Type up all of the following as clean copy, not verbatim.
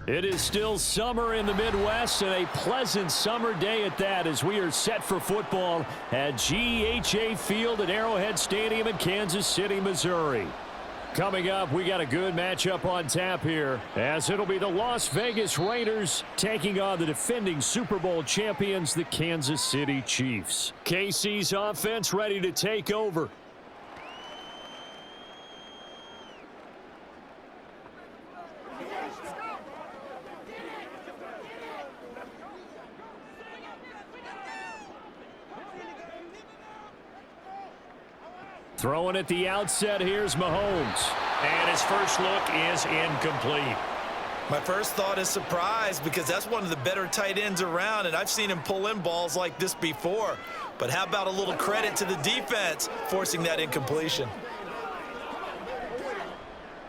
It is still summer in the Midwest, and a pleasant summer day at that, as we are set for football at GEHA Field at Arrowhead Stadium in Kansas City, Missouri. Coming up, we got a good matchup on tap here, as it'll be the Las Vegas Raiders taking on the defending Super Bowl champions, the Kansas City Chiefs. KC's offense ready to take over. Throwing at the outset, here's Mahomes. And his first look is incomplete. My first thought is surprise, because that's one of the better tight ends around, and I've seen him pull in balls like this before. But how about a little credit to the defense forcing that incompletion?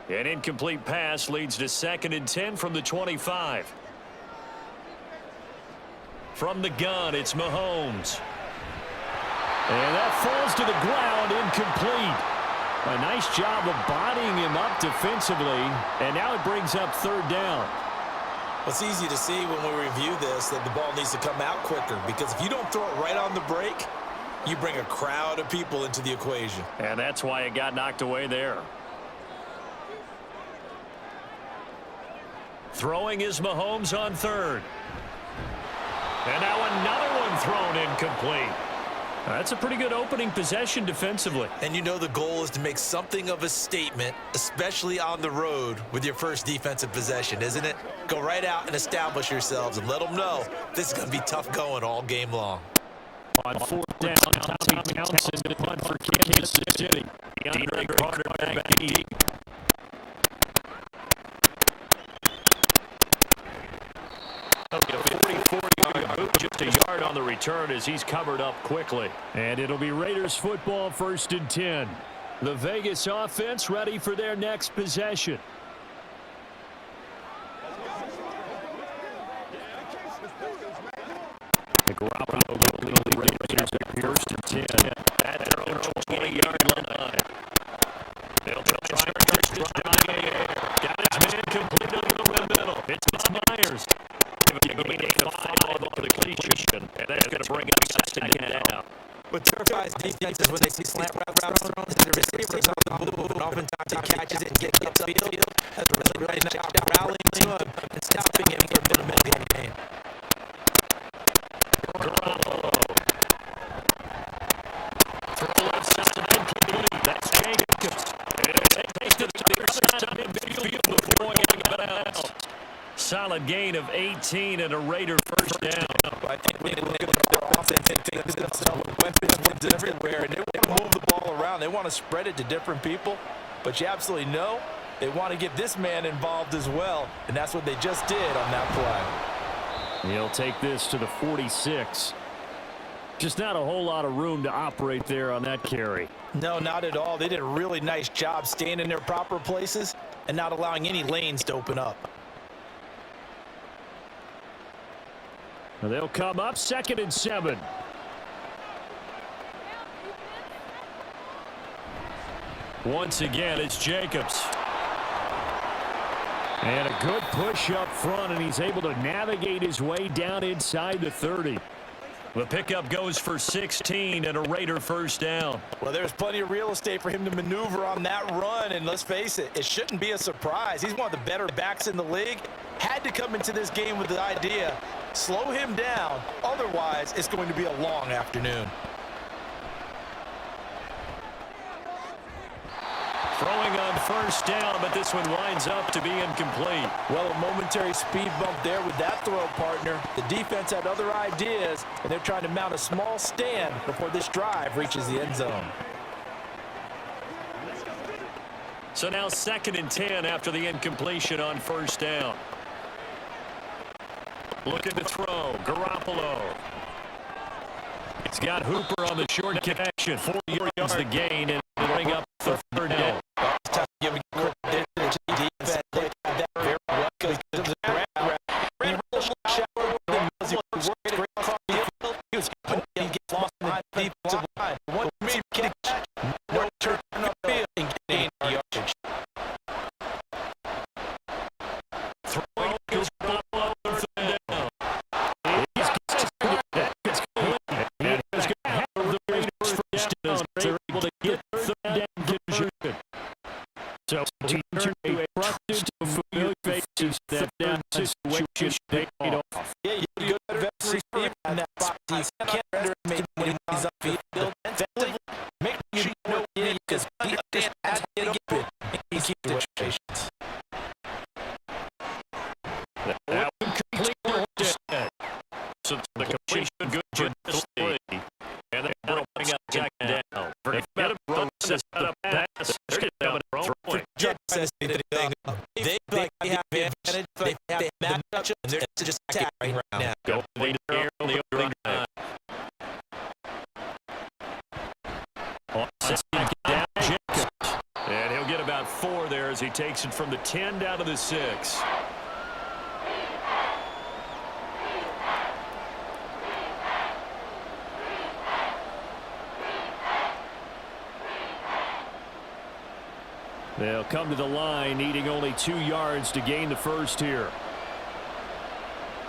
An incomplete pass leads to 2nd and 10 from the 25. From the gun, it's Mahomes. And that falls to the ground, incomplete. A nice job of bodying him up defensively, and now it brings up 3rd down. It's easy to see when we review this that the ball needs to come out quicker, because if you don't throw it right on the break, you bring a crowd of people into the equation. And that's why it got knocked away there. Throwing is Mahomes on 3rd. And now another one thrown incomplete. That's a pretty good opening possession defensively. And you know the goal is to make something of a statement, especially on the road with your first defensive possession, isn't it? Go right out and establish yourselves and let them know this is going to be tough going all game long. On 4th down, Tommy Townsend to punt for Kansas City. DeAndre Carter back deep. Okay, 44-yard boot, just a yard on the return as he's covered up quickly. And it'll be Raiders football, 1st and 10. The Vegas offense ready for their next possession. The Garoppolo leading the Raiders at 1st and 10 at their own 20-yard line. They'll try to got his man completed over the middle. It's Myers. Gain of 5 on the completion, and that's going to bring up 2nd down. What terrifies defenses when they see slant routes thrown is the receivers on the move, and oftentimes he catches it and gets upfield. That's a really nice job rallying to him and stopping him for a minute in the game. Garoppolo. Throw left side incomplete. That's Jacobs. And they take it to the other side of the field before getting it out. Solid gain of 18 and a Raider 1st down. I think when they look at their offense, they think themselves with weapons everywhere, and they want to move the ball around. They want to spread it to different people, but you absolutely know they want to get this man involved as well, and that's what they just did on that play. He'll take this to the 46. Just not a whole lot of room to operate there on that carry. No, not at all. They did a really nice job staying in their proper places and not allowing any lanes to open up. They'll come up 2nd and 7. Once again, it's Jacobs. And a good push up front, and he's able to navigate his way down inside the 30. The pickup goes for 16 and a Raider 1st down. Well, there's plenty of real estate for him to maneuver on that run, and let's face it, it shouldn't be a surprise. He's one of the better backs in the league. Had to come into this game with the idea, slow him down, otherwise it's going to be a long afternoon. Throwing on 1st down, but this one winds up to be incomplete. Well, a momentary speed bump there with that throw, partner. The defense had other ideas, and they're trying to mount a small stand before this drive reaches the end zone. So now 2nd and 10 after the incompletion on 1st down. Looking to throw, Garoppolo. He's got Hooper on the short connection. 4 yards the gain, and it'll bring up the 3rd down. face that down situation paid off. Yeah, you go to receiver in that spot. You can't underestimate when he's upfield. Defensively, make sure you know what it is because he understands how to get open in these situations. That one complete. So the completion good for this play. And then that'll bring up Jack down. Forget about the set up pass. They're getting down and throwing. Just says anything. They have the advantage. They have the matchup. And they're just attacking right now. Go to the air on the opening drive. Down Jacobs. And he'll get about 4 there as he takes it from the 10 down to the 6. They'll come to the line, needing only 2 yards to gain the first here.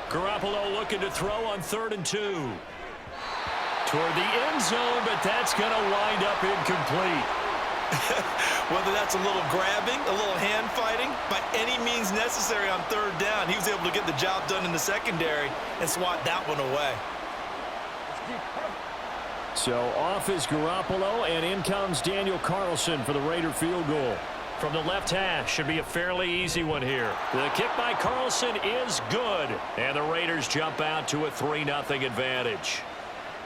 Garoppolo looking to throw on 3rd and 2. Toward the end zone, but that's going to wind up incomplete. Whether that's a little grabbing, a little hand fighting, by any means necessary on 3rd down, he was able to get the job done in the secondary and swat that one away. So off is Garoppolo, and in comes Daniel Carlson for the Raider field goal. From the left hash, should be a fairly easy one here. The kick by Carlson is good, and the Raiders jump out to a 3-0 advantage.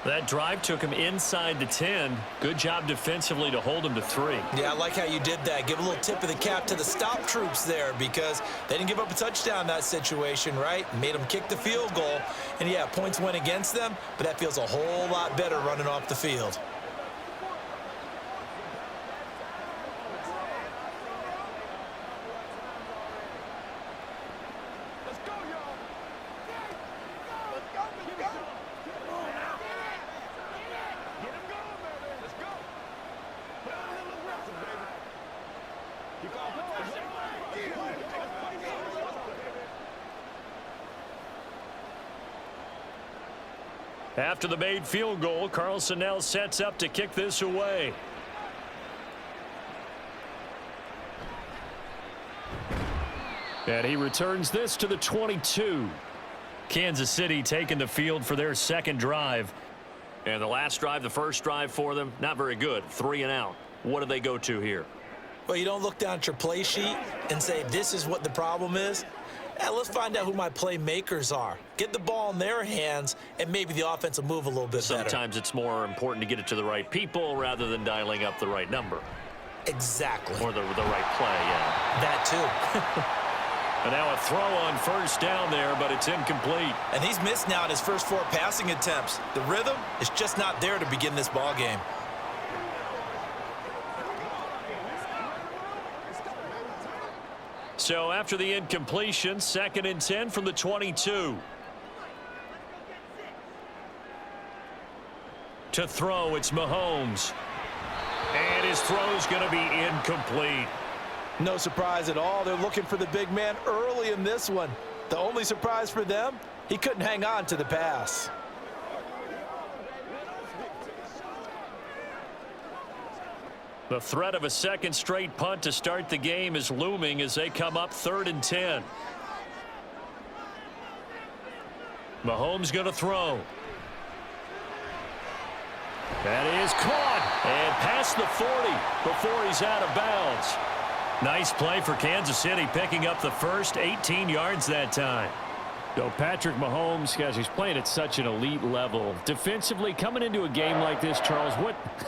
That drive took him inside the 10. Good job defensively to hold him to 3. Yeah, I like how you did that. Give a little tip of the cap to the stop troops there because they didn't give up a touchdown in that situation, right? Made them kick the field goal. And, yeah, points went against them, but that feels a whole lot better running off the field. After the made field goal, Carlson now sets up to kick this away. And he returns this to the 22. Kansas City taking the field for their second drive. And the last drive, the first drive for them, not very good. 3 and out. What do they go to here? Well, you don't look down at your play sheet and say, this is what the problem is. Let's find out who my playmakers are. Get the ball in their hands, and maybe the offense will move a little bit better. Sometimes it's more important to get it to the right people rather than dialing up the right number. Exactly. Or the right play, yeah. That too. And now a throw on first down there, but it's incomplete. And he's missed now in his first 4 passing attempts. The rhythm is just not there to begin this ball game. So after the incompletion, 2nd and 10 from the 22. To throw, it's Mahomes. And his throw's going to be incomplete. No surprise at all. They're looking for the big man early in this one. The only surprise for them, he couldn't hang on to the pass. The threat of a second straight punt to start the game is looming as they come up 3rd and 10. Mahomes going to throw. That is caught and past the 40 before he's out of bounds. Nice play for Kansas City, picking up the first 18 yards that time. So Patrick Mahomes, guys, he's playing at such an elite level. Defensively, coming into a game like this, Charles,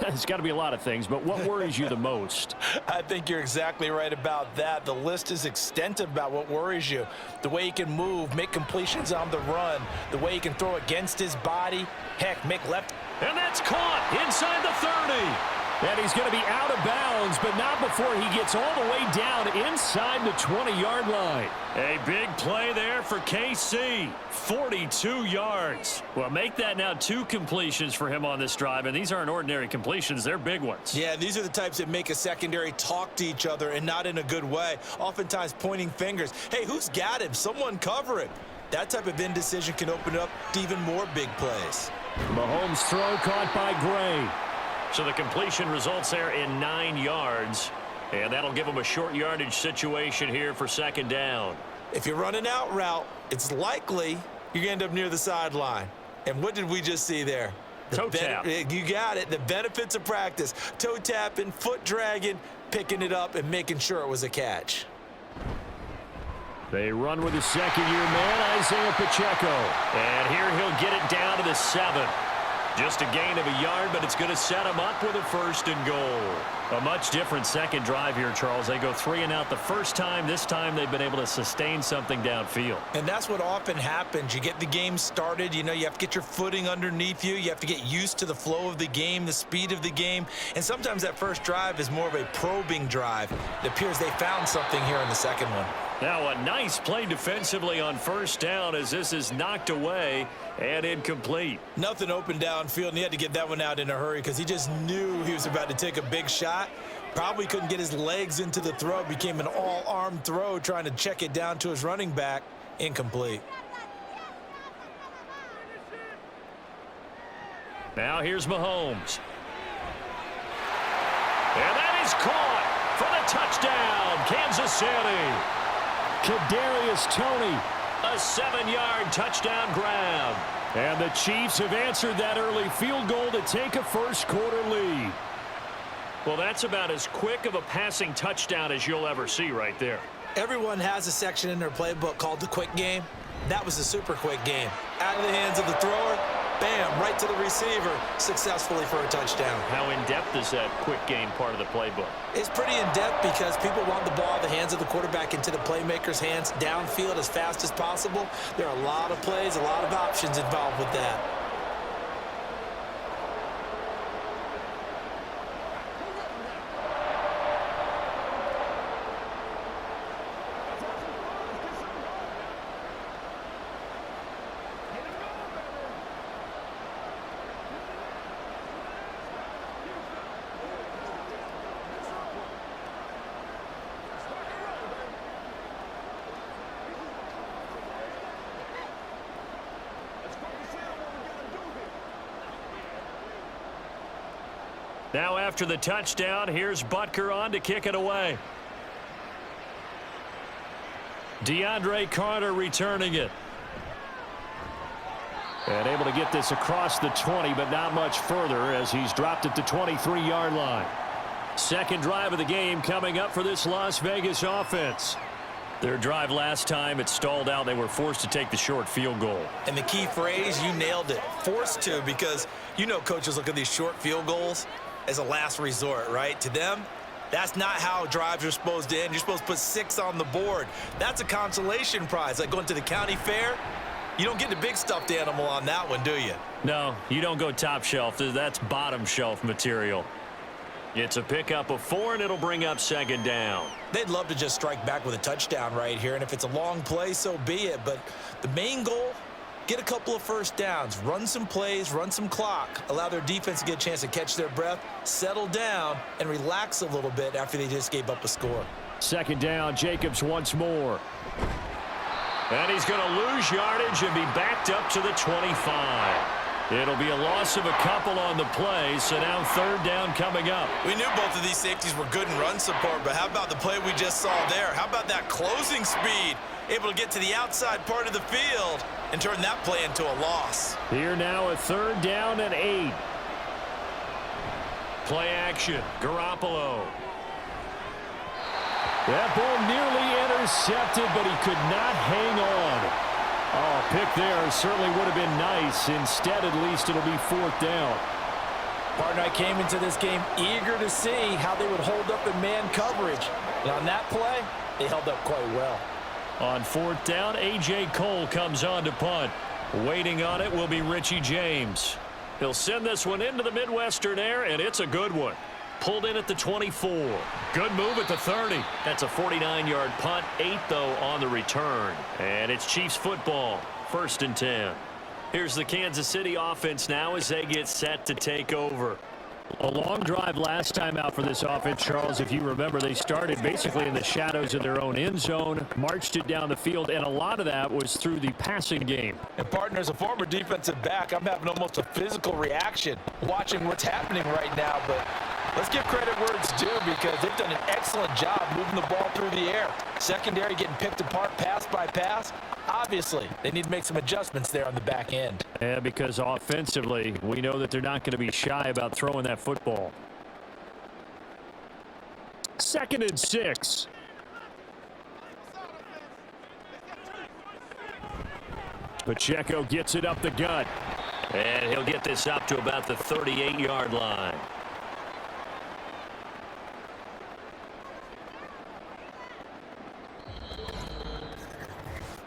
it's got to be a lot of things, but what worries you the most? I think you're exactly right about that. The list is extensive about what worries you. The way he can move, make completions on the run, the way he can throw against his body, heck, make left. And that's caught inside the 30. And he's going to be out of bounds, but not before he gets all the way down inside the 20-yard line. A big play there for KC. 42 yards. Well, make that now 2 completions for him on this drive, and these aren't ordinary completions. They're big ones. Yeah, these are the types that make a secondary talk to each other and not in a good way. Oftentimes pointing fingers. Hey, who's got him? Someone cover it. That type of indecision can open up to even more big plays. Mahomes' throw caught by Gray. So the completion results there in 9 yards. And that'll give them a short yardage situation here for 2nd down. If you run an out route, it's likely you're going to end up near the sideline. And what did we just see there? Toe tap. You got it. The benefits of practice. Toe tapping, foot dragging, picking it up, and making sure it was a catch. They run with the second-year man, Isaiah Pacheco. And here he'll get it down to the 7. Just a gain of a yard, but it's going to set him up with a 1st and goal. A much different second drive here, Charles. They go 3 and out the first time. This time they've been able to sustain something downfield. And that's what often happens. You get the game started. You know, you have to get your footing underneath you. You have to get used to the flow of the game, the speed of the game. And sometimes that first drive is more of a probing drive. It appears they found something here in the second one. Now a nice play defensively on 1st down as this is knocked away and incomplete. Nothing open downfield, and he had to get that one out in a hurry because he just knew he was about to take a big shot. Probably couldn't get his legs into the throw. Became an all-arm throw trying to check it down to his running back. Incomplete. Now here's Mahomes. And that is caught for the touchdown, Kansas City. Kadarius Toney, a 7-yard touchdown grab. And the Chiefs have answered that early field goal to take a first-quarter lead. Well, that's about as quick of a passing touchdown as you'll ever see right there. Everyone has a section in their playbook called the quick game. That was a super quick game. Out of the hands of the thrower, bam, right to the receiver, successfully for a touchdown. How in-depth is that quick game part of the playbook? It's pretty in-depth because people want the ball in the hands of the quarterback into the playmaker's hands downfield as fast as possible. There are a lot of plays, a lot of options involved with that. Now after the touchdown, here's Butker on to kick it away. DeAndre Carter returning it. And able to get this across the 20, but not much further as he's dropped at the 23-yard line. Second drive of the game coming up for this Las Vegas offense. Their drive last time, it stalled out. They were forced to take the short field goal. And the key phrase, you nailed it, forced to, because you know coaches look at these short field goals as a last resort, right? To them, that's not how drives are supposed to end. You're supposed to put 6 on the board. That's a consolation prize. Like going to the county fair, you don't get the big stuffed animal on that one, do you? No, you don't go top shelf. That's bottom shelf material. It's a pickup of 4, and it'll bring up second down. They'd love to just strike back with a touchdown right here, and if it's a long play, so be it. But the main goal, get a couple of first downs, run some plays, run some clock, allow their defense to get a chance to catch their breath, settle down, and relax a little bit after they just gave up a score. Second down, Jacobs once more. And he's going to lose yardage and be backed up to the 25. It'll be a loss of a couple on the play, so now third down coming up. We knew both of these safeties were good in run support, but how about the play we just saw there? How about that closing speed? Able to get to the outside part of the field and turn that play into a loss. Here now a third down and 8. Play action, Garoppolo. That ball nearly intercepted, but he could not hang on. Oh, pick there certainly would have been nice. Instead, at least, it'll be fourth down. Partner, I came into this game eager to see how they would hold up in man coverage. And on that play, they held up quite well. On fourth down, A.J. Cole comes on to punt. Waiting on it will be Richie James. He'll send this one into the Midwestern air, and it's a good one. Pulled in at the 24. Good move at the 30. That's a 49-yard punt. 8, though, on the return. And it's Chiefs football. 1st and 10. Here's the Kansas City offense now as they get set to take over. A long drive last time out for this offense, Charles. If you remember, they started basically in the shadows of their own end zone, marched it down the field, and a lot of that was through the passing game. And partner, as a former defensive back, I'm having almost a physical reaction watching what's happening right now. But Let's give credit where it's due because they've done an excellent job moving the ball through the air. Secondary getting picked apart pass by pass. Obviously, they need to make some adjustments there on the back end. Yeah, because offensively, we know that they're not going to be shy about throwing that football. 2nd and 6. Pacheco gets it up the gut. And he'll get this up to about the 38-yard line.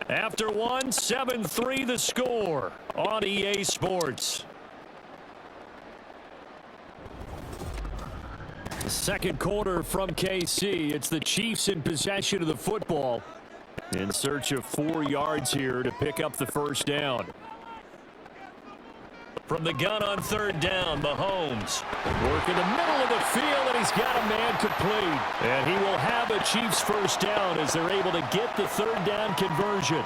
After one, 7-3 the score on EA Sports. The second quarter from KC. It's the Chiefs in possession of the football. In search of 4 yards here to pick up the first down. From the gun on 3rd down, Mahomes. Work in the middle of the field, and he's got a man complete. And he will have a Chiefs first down as they're able to get the 3rd down conversion.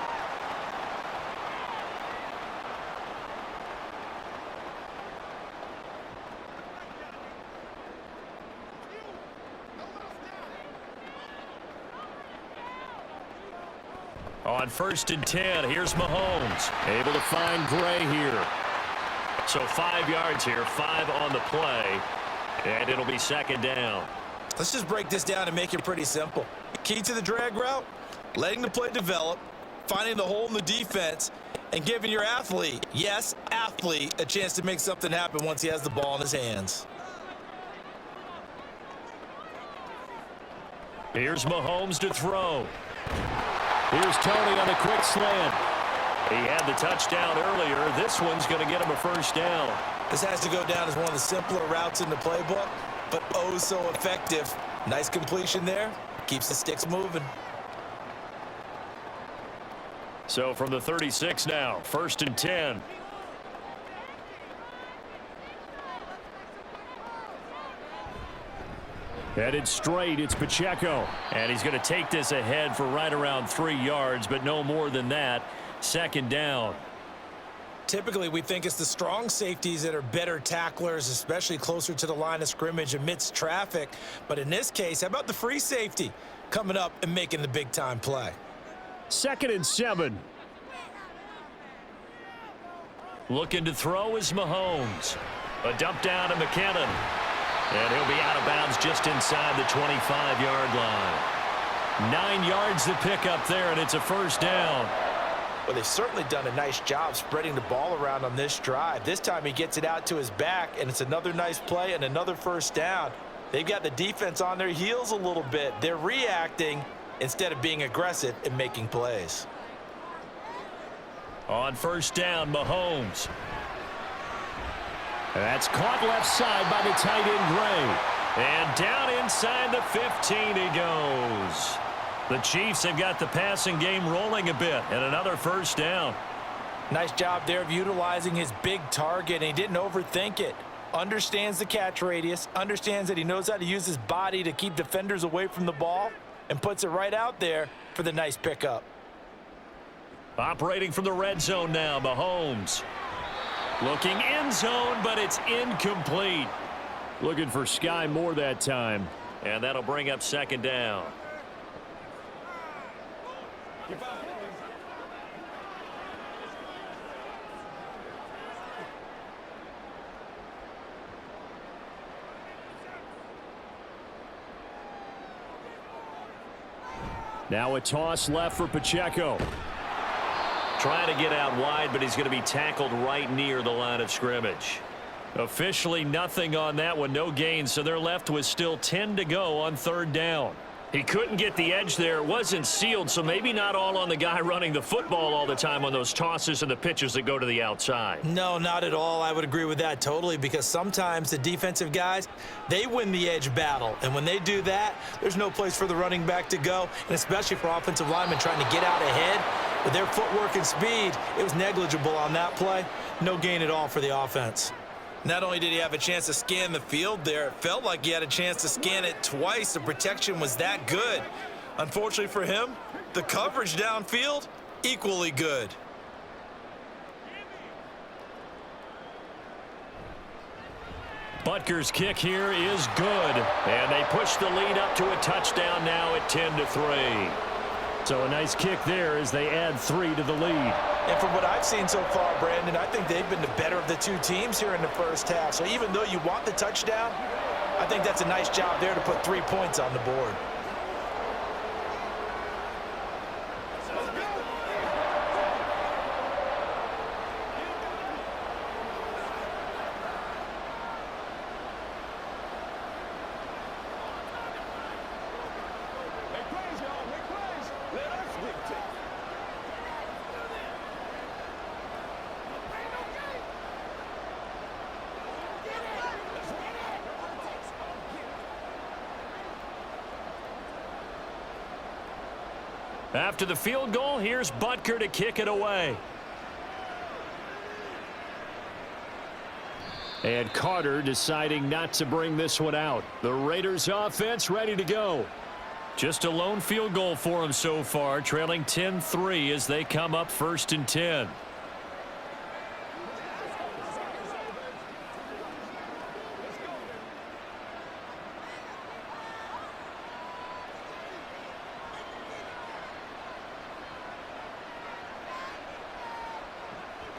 On 1st and 10, here's Mahomes. Able to find Gray here. So 5 yards here, 5 on the play, and it'll be 2nd down. Let's just break this down and make it pretty simple. Key to the drag route, letting the play develop, finding the hole in the defense, and giving your athlete, yes, athlete, a chance to make something happen once he has the ball in his hands. Here's Mahomes to throw. Here's Tony on the quick slant. He had the touchdown earlier. This one's going to get him a first down. This has to go down as one of the simpler routes in the playbook, but oh so effective. Nice completion there. Keeps the sticks moving. So from the 36 now, 1st and 10. Headed straight, it's Pacheco. And he's going to take this ahead for right around 3 yards, but no more than that. 2nd down. Typically, we think it's the strong safeties that are better tacklers, especially closer to the line of scrimmage amidst traffic. But in this case, how about the free safety coming up and making the big-time play? 2nd and 7. Looking to throw is Mahomes. A dump down to McKinnon. And he'll be out of bounds just inside the 25-yard line. 9 yards to pick up there, and it's a first down. Well, they've certainly done a nice job spreading the ball around on this drive. This time he gets it out to his back, and it's another nice play and another first down. They've got the defense on their heels a little bit. They're reacting instead of being aggressive and making plays. On 1st down, Mahomes. That's caught left side by the tight end, Gray. And down inside the 15 he goes. The Chiefs have got the passing game rolling a bit, and another first down. Nice job there of utilizing his big target, and he didn't overthink it. Understands the catch radius, understands that he knows how to use his body to keep defenders away from the ball, and puts it right out there for the nice pickup. Operating from the red zone now, Mahomes. Looking end zone, but it's incomplete. Looking for Sky Moore that time, and that'll bring up 2nd down. Now a toss left for Pacheco. Trying to get out wide, but he's going to be tackled right near the line of scrimmage. Officially nothing on that one, no gain, so they're left with still 10 to go on 3rd down. He couldn't get the edge there. It wasn't sealed, so maybe not all on the guy running the football all the time on those tosses and the pitches that go to the outside. No, not at all. I would agree with that totally, because sometimes the defensive guys, they win the edge battle. And when they do that, there's no place for the running back to go, and especially for offensive linemen trying to get out ahead. With their footwork and speed, it was negligible on that play. No gain at all for the offense. Not only did he have a chance to scan the field there, it felt like he had a chance to scan it twice. The protection was that good. Unfortunately for him, the coverage downfield, equally good. Butker's kick here is good. And they push the lead up to a touchdown now at 10-3. So a nice kick there as they add 3 to the lead. And from what I've seen so far, Brandon, I think they've been the better of the two teams here in the first half. So even though you want the touchdown, I think that's a nice job there to put 3 points on the board. After the field goal, here's Butker to kick it away. And Carter deciding not to bring this one out. The Raiders offense ready to go. Just a lone field goal for them so far, trailing 10-3 as they come up 1st and 10.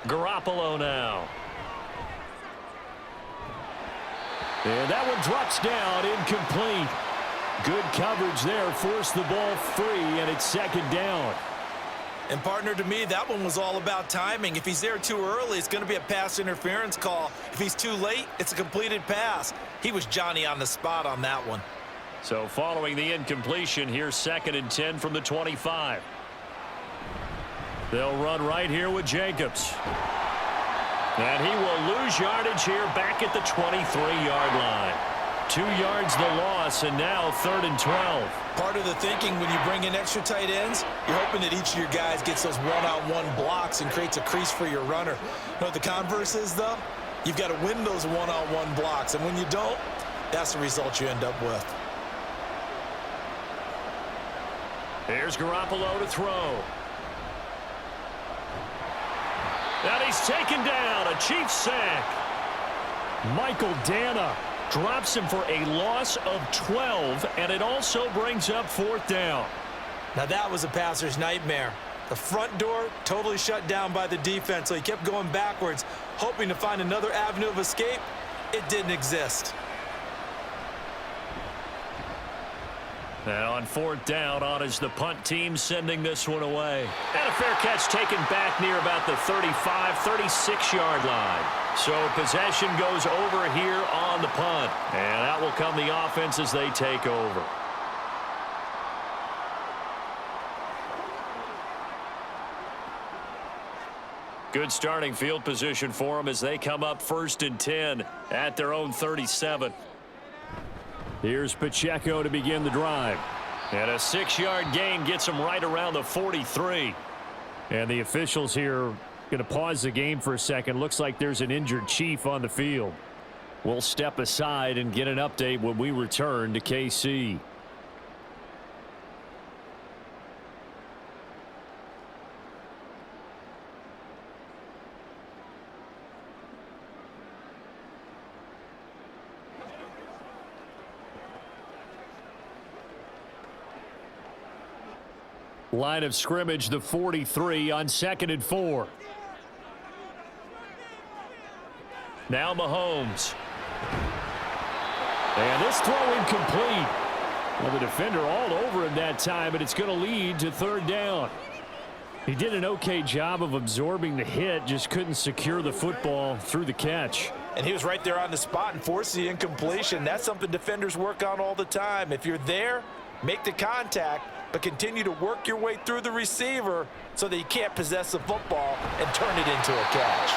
Garoppolo now. And that one drops down, incomplete. Good coverage there, forced the ball free, and it's 2nd down. And partner, to me, that one was all about timing. If he's there too early, it's going to be a pass interference call. If he's too late, it's a completed pass. He was Johnny on the spot on that one. So following the incompletion, here's 2nd and 10 from the 25. They'll run right here with Jacobs. And he will lose yardage here back at the 23-yard line. 2 yards the loss, and now 3rd and 12. Part of the thinking when you bring in extra tight ends, you're hoping that each of your guys gets those one-on-one blocks and creates a crease for your runner. You know what the converse is, though? You've got to win those one-on-one blocks, and when you don't, that's the result you end up with. Here's Garoppolo to throw. And he's taken down, a Chiefs sack. Michael Dana drops him for a loss of 12, and it also brings up 4th down. Now that was a passer's nightmare. The front door totally shut down by the defense, so he kept going backwards, hoping to find another avenue of escape. It didn't exist. And on 4th down, on is the punt team sending this one away. And a fair catch taken back near about the 35, 36-yard line. So possession goes over here on the punt. And out will come the offense as they take over. Good starting field position for them as they come up 1st and 10 at their own 37. Here's Pacheco to begin the drive. And a 6-yard gain gets him right around the 43. And the officials here going to pause the game for a second. Looks like there's an injured Chief on the field. We'll step aside and get an update when we return to KC. Line of scrimmage, the 43 on 2nd and 4. Now Mahomes. And this throw incomplete. Well, the defender all over him that time, but it's going to lead to 3rd down. He did an okay job of absorbing the hit, just couldn't secure the football through the catch. And he was right there on the spot and forced the incompletion. That's something defenders work on all the time. If you're there, make the contact, but continue to work your way through the receiver so that you can't possess the football and turn it into a catch.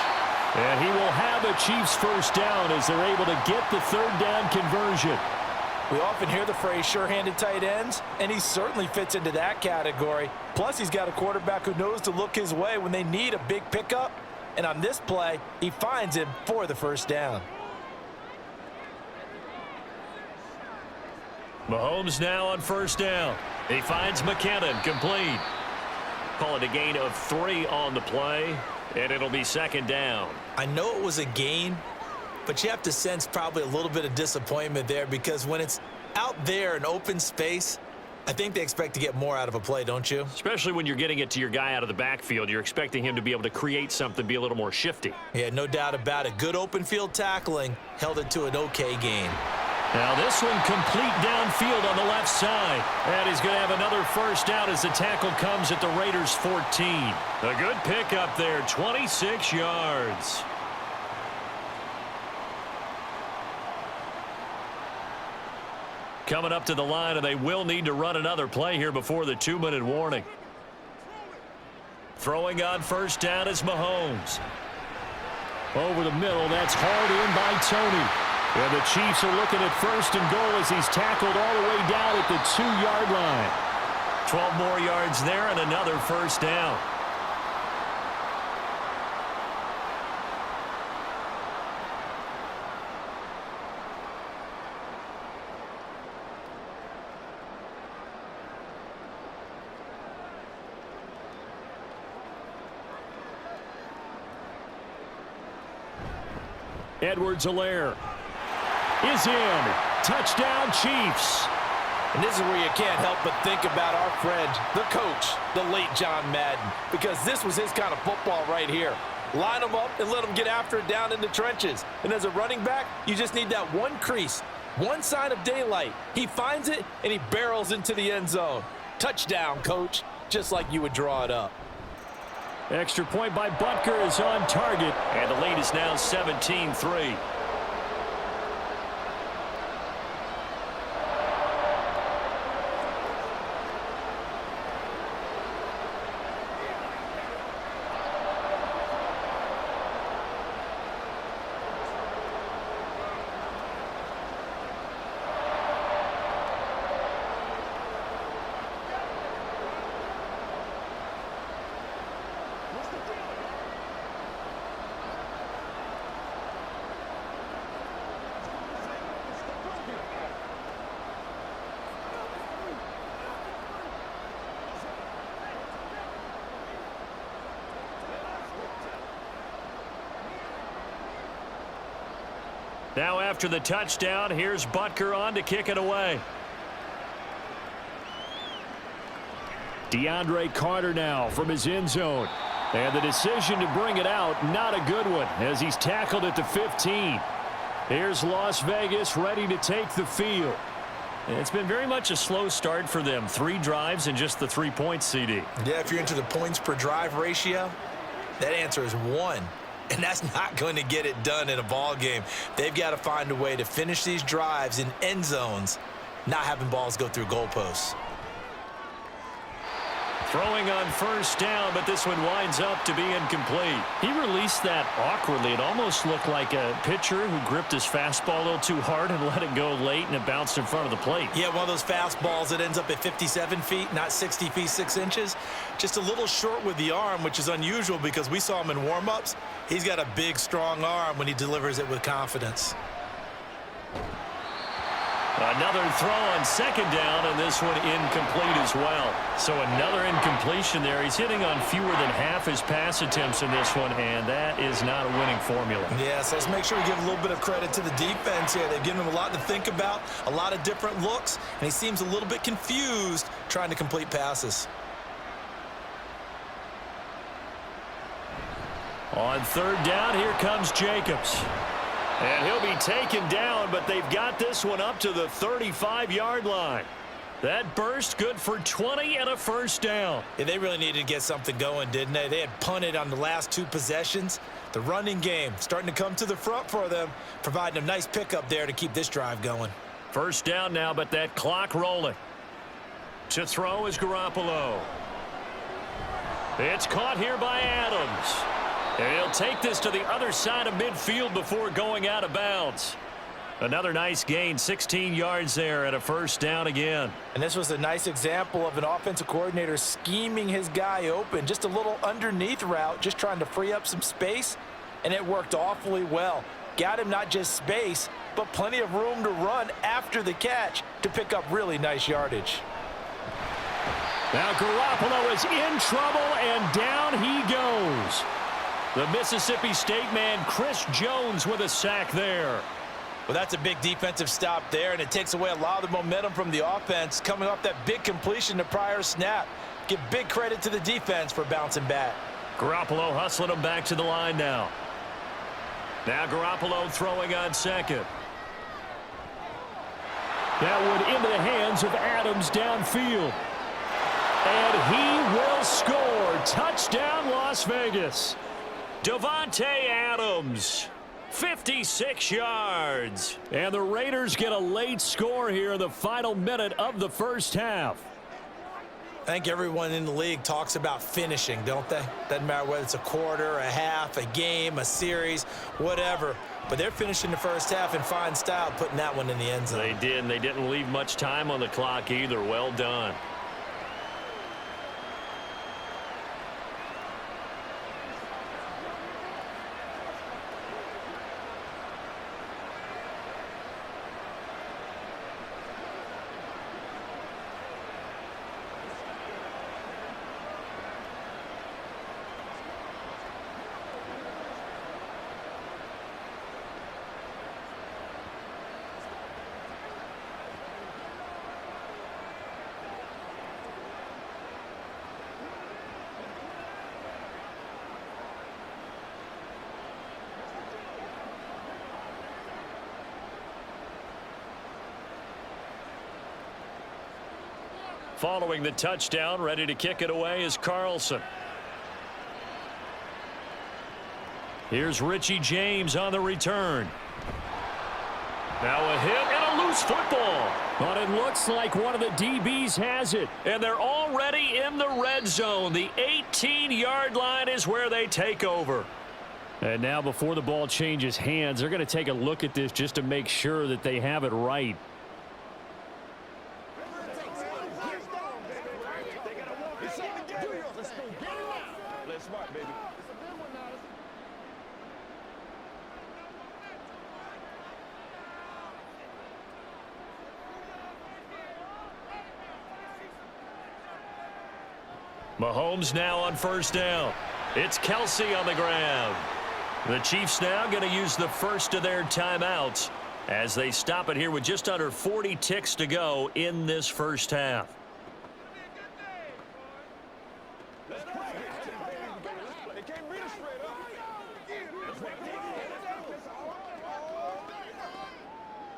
And he will have a Chiefs 1st down as they're able to get the 3rd down conversion. We often hear the phrase sure-handed tight ends, and he certainly fits into that category. Plus, he's got a quarterback who knows to look his way when they need a big pickup. And on this play, he finds him for the 1st down. Mahomes now on 1st down. He finds McKinnon, complete. Call it a gain of 3 on the play, and it'll be 2nd down. I know it was a gain, but you have to sense probably a little bit of disappointment there because when it's out there in open space, I think they expect to get more out of a play, don't you? Especially when you're getting it to your guy out of the backfield. You're expecting him to be able to create something, be a little more shifty. Yeah, no doubt about it. Good open field tackling held it to an okay gain. Now this one complete downfield on the left side. And he's going to have another first down as the tackle comes at the Raiders' 14. A good pickup there, 26 yards. Coming up to the line, and they will need to run another play here before the 2-minute warning. Throwing on first down is Mahomes. Over the middle, that's hauled in by Tony. And the Chiefs are looking at first and goal as he's tackled all the way down at the 2-yard line. 12 more yards there and another first down. Edwards-Helaire is in. Touchdown, Chiefs. And this is where you can't help but think about our friend, the coach, the late John Madden, because this was his kind of football right here. Line them up and let them get after it down in the trenches. And as a running back, you just need that one crease, one sign of daylight. He finds it, and he barrels into the end zone. Touchdown, coach, just like you would draw it up. Extra point by Butker is on target, and the lead is now 17-3. Now after the touchdown, here's Butker on to kick it away. DeAndre Carter now from his end zone. And the decision to bring it out, not a good one, as he's tackled at the 15. Here's Las Vegas ready to take the field. It's been very much a slow start for them. 3 drives and just the 3 points, CD. Yeah, if you're into the points per drive ratio, that answer is 1. And that's not going to get it done in a ball game. They've got to find a way to finish these drives in end zones, not having balls go through goalposts. Throwing on first down, but this one winds up to be incomplete. He released that awkwardly. It almost looked like a pitcher who gripped his fastball a little too hard and let it go late, and it bounced in front of the plate. Yeah, one of those fastballs that ends up at 57 feet, not 60 feet, 6 inches. Just a little short with the arm, which is unusual because we saw him in warm-ups. He's got a big, strong arm when he delivers it with confidence. Another throw on second down, and this one incomplete as well. So another incompletion there. He's hitting on fewer than half his pass attempts in this one, and that is not a winning formula. Yeah, so let's make sure we give a little bit of credit to the defense here. They've given him a lot to think about, a lot of different looks, and he seems a little bit confused trying to complete passes. On third down, here comes Jacobs. And he'll be taken down, but they've got this one up to the 35-yard line. That burst good for 20 and a first down. Yeah, they really needed to get something going, didn't they? They had punted on the last 2 possessions. The running game starting to come to the front for them, providing a nice pickup there to keep this drive going. First down now, but that clock rolling. To throw is Garoppolo. It's caught here by Adams. And he'll take this to the other side of midfield before going out of bounds. Another nice gain, 16 yards there and a first down again. And this was a nice example of an offensive coordinator scheming his guy open. Just a little underneath route, just trying to free up some space, and it worked awfully well. Got him not just space, but plenty of room to run after the catch to pick up really nice yardage. Now Garoppolo is in trouble, and down he goes. The Mississippi State man, Chris Jones, with a sack there. Well, that's a big defensive stop there, and it takes away a lot of the momentum from the offense coming off that big completion the prior snap. Give big credit to the defense for bouncing back. Garoppolo hustling him back to the line now. Now Garoppolo throwing on second. That one into the hands of Adams downfield. And he will score. Touchdown, Las Vegas. Davante Adams, 56 yards. And the Raiders get a late score here in the final minute of the first half. I think everyone in the league talks about finishing, don't they? Doesn't matter whether it's a quarter, a half, a game, a series, whatever. But they're finishing the first half in fine style, putting that one in the end zone. They did, and they didn't leave much time on the clock either. Well done. Following the touchdown, ready to kick it away is Carlson. Here's Richie James on the return. Now a hit and a loose football. But it looks like one of the DBs has it. And they're already in the red zone. The 18-yard line is where they take over. And now before the ball changes hands, they're going to take a look at this just to make sure that they have it right. Mahomes now on first down. It's Kelsey on the ground. The Chiefs now going to use the first of their timeouts as they stop it here with just under 40 ticks to go in this first half.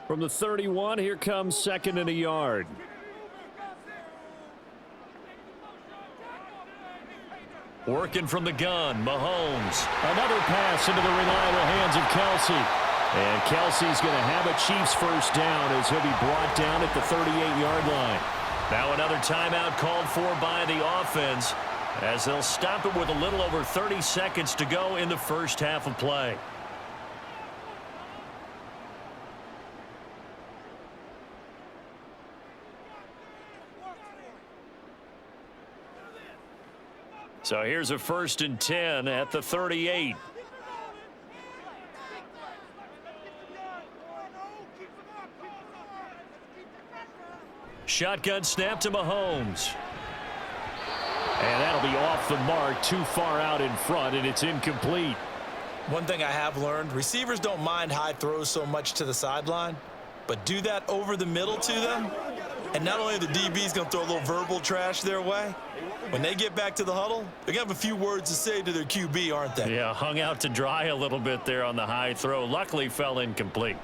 From the 31, here comes second and a yard. Working from the gun, Mahomes. Another pass into the reliable hands of Kelsey. And Kelsey's going to have a Chiefs first down as he'll be brought down at the 38-yard line. Now another timeout called for by the offense as they'll stop it with a little over 30 seconds to go in the first half of play. So here's a 1st and 10 at the 38. Shotgun snap to Mahomes. And that'll be off the mark, too far out in front, and it's incomplete. One thing I have learned, receivers don't mind high throws so much to the sideline, but do that over the middle to them, and not only are the DB's going to throw a little verbal trash their way, when they get back to the huddle, they're going to have a few words to say to their QB, aren't they? Yeah, hung out to dry a little bit there on the high throw. Luckily fell incomplete.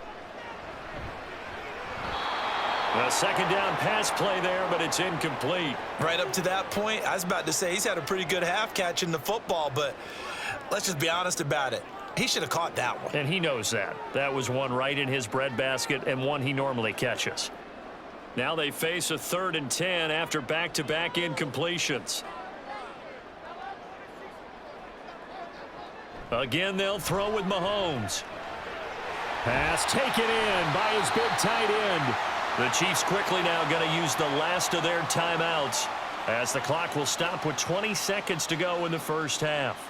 A second down pass play there, but it's incomplete. Right up to that point, I was about to say he's had a pretty good half catching the football, but let's just be honest about it. He should have caught that one. And he knows that. That was one right in his breadbasket and one he normally catches. Now they face a 3rd and 10 after back-to-back incompletions. Again, they'll throw with Mahomes. Pass taken in by his big tight end. The Chiefs quickly now going to use the last of their timeouts as the clock will stop with 20 seconds to go in the first half.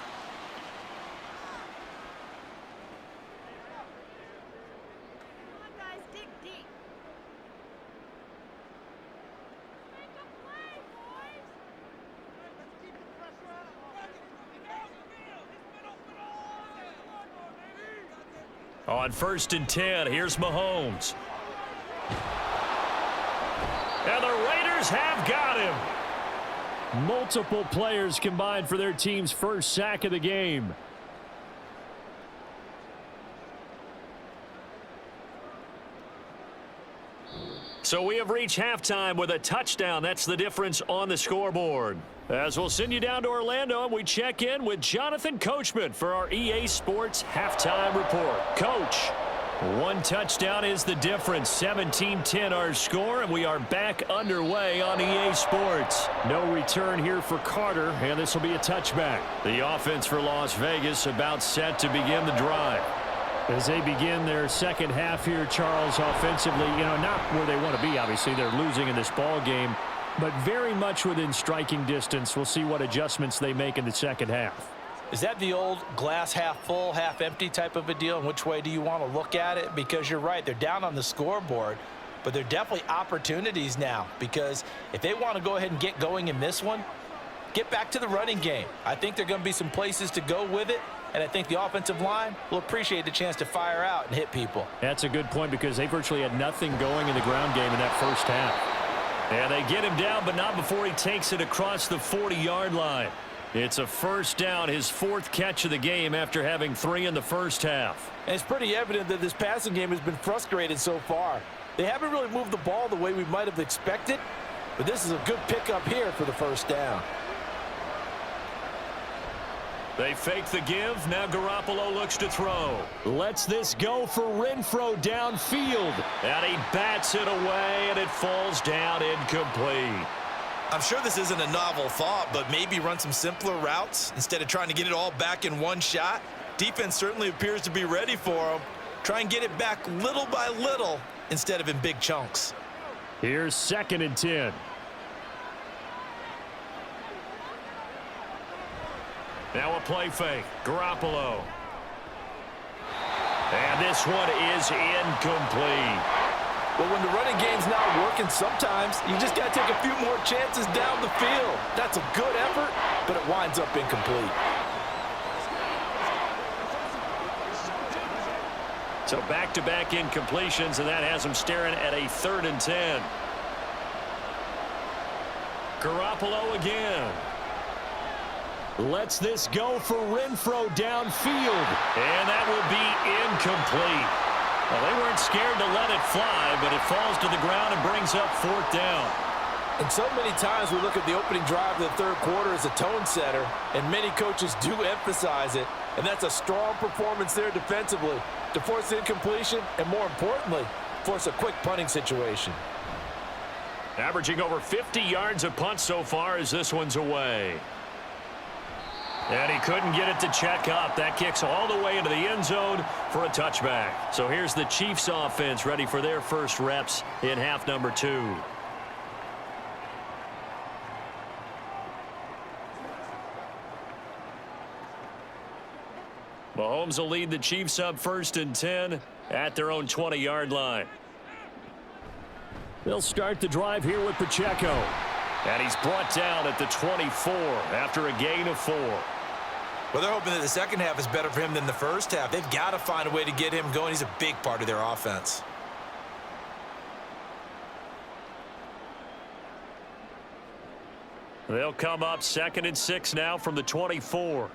On 1st and 10, here's Mahomes. And the Raiders have got him. Multiple players combined for their team's first sack of the game. So we have reached halftime with a touchdown. That's the difference on the scoreboard. As we'll send you down to Orlando, and we check in with Jonathan Coachman for our EA Sports Halftime Report. Coach, one touchdown is the difference. 17-10 our score, and we are back underway on EA Sports. No return here for Carter, and this will be a touchback. The offense for Las Vegas about set to begin the drive. As they begin their second half here, Charles, offensively, not where they want to be, obviously. They're losing in this ball game, but very much within striking distance. We'll see what adjustments they make in the second half. Is that the old glass half full, half empty type of a deal? And which way do you want to look at it? Because you're right, they're down on the scoreboard, but they're definitely opportunities now. Because if they want to go ahead and get going in this one, get back to the running game. I think there are going to be some places to go with it. And I think the offensive line will appreciate the chance to fire out and hit people. That's a good point because they virtually had nothing going in the ground game in that first half. And they get him down, but not before he takes it across the 40-yard line. It's a first down, his fourth catch of the game after having 3 in the first half. And it's pretty evident that this passing game has been frustrated so far. They haven't really moved the ball the way we might have expected, but this is a good pickup here for the first down. They fake the give. Now Garoppolo looks to throw. Lets this go for Renfro downfield. And he bats it away, and it falls down incomplete. I'm sure this isn't a novel thought, but maybe run some simpler routes instead of trying to get it all back in one shot. Defense certainly appears to be ready for him. Try and get it back little by little instead of in big chunks. Here's 2nd and 10. Now a play fake. Garoppolo. And this one is incomplete. Well, when the running game's not working, sometimes you just got to take a few more chances down the field. That's a good effort, but it winds up incomplete. So back-to-back incompletions, and that has him staring at a 3rd and 10. Garoppolo again. Lets this go for Renfro downfield. And that will be incomplete. Well, they weren't scared to let it fly, but it falls to the ground and brings up 4th down. And so many times we look at the opening drive of the third quarter as a tone setter, and many coaches do emphasize it. And that's a strong performance there defensively to force the incompletion and, more importantly, force a quick punting situation. Averaging over 50 yards a punt so far as this one's away. And he couldn't get it to check up. That kicks all the way into the end zone for a touchback. So here's the Chiefs offense ready for their first reps in half number 2. Mahomes will lead the Chiefs up 1st and 10 at their own 20-yard line. They'll start the drive here with Pacheco. And he's brought down at the 24 after a gain of 4. Well, they're hoping that the second half is better for him than the first half. They've got to find a way to get him going. He's a big part of their offense. They'll come up 2nd and 6 now from the 24.